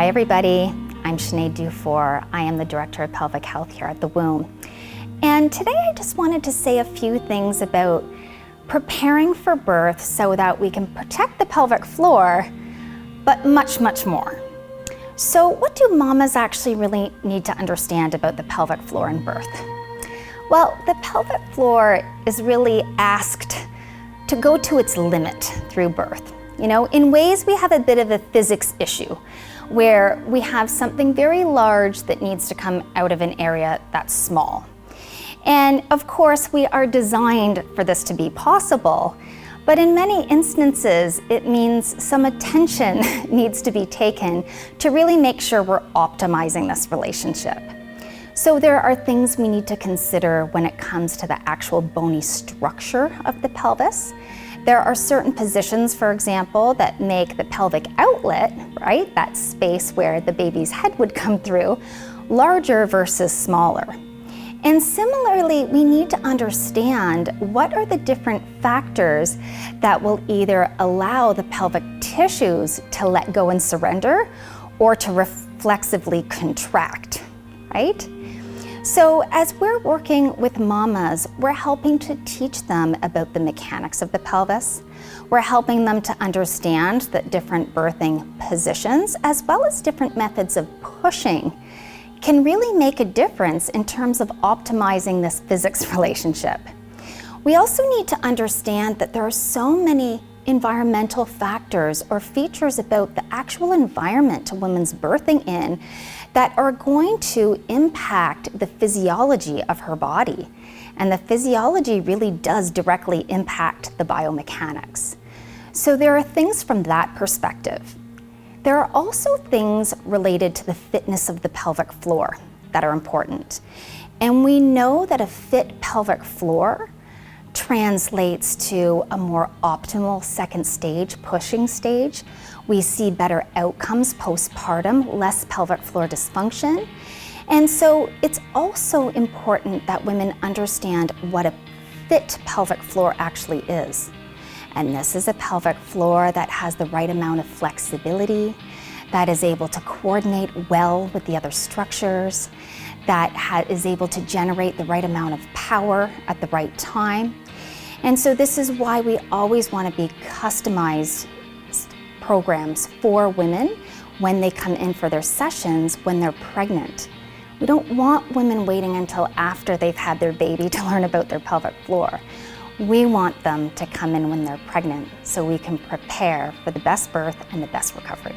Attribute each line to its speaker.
Speaker 1: everybody, I'm Sinéad Dufour. I am the Director of Pelvic Health here at the Womb. And today I just wanted to say a few things about preparing for birth so that we can protect the pelvic floor, but much, much more. So what do mamas actually really need to understand about the pelvic floor in birth? Well, the pelvic floor is really asked to go to its limit through birth. You know, in ways we have a bit of a physics issue where we have something very large that needs to come out of an area that's small. And of course, we are designed for this to be possible, but in many instances, it means some attention needs to be taken to really make sure we're optimizing this relationship. So there are things we need to consider when it comes to the actual bony structure of the pelvis. There are certain positions, for example, that make the pelvic outlet, right, that space where the baby's head would come through, larger versus smaller. And similarly, we need to understand what are the different factors that will either allow the pelvic tissues to let go and surrender or to reflexively contract, right? So as we're working with mamas, we're helping to teach them about the mechanics of the pelvis. We're helping them to understand that different birthing positions, as well as different methods of pushing, can really make a difference in terms of optimizing this physics relationship. We also need to understand that there are so many environmental factors or features about the actual environment a woman's birthing in that are going to impact the physiology of her body. And the physiology really does directly impact the biomechanics. So there are things from that perspective. There are also things related to the fitness of the pelvic floor that are important. And we know that a fit pelvic floor translates to a more optimal second stage, pushing stage. We see better outcomes postpartum, less pelvic floor dysfunction. And so it's also important that women understand what a fit pelvic floor actually is. And this is a pelvic floor that has the right amount of flexibility, that is able to coordinate well with the other structures, that is able to generate the right amount of power at the right time. And so this is why we always want to be customized programs for women when they come in for their sessions when they're pregnant. We don't want women waiting until after they've had their baby to learn about their pelvic floor. We want them to come in when they're pregnant so we can prepare for the best birth and the best recovery.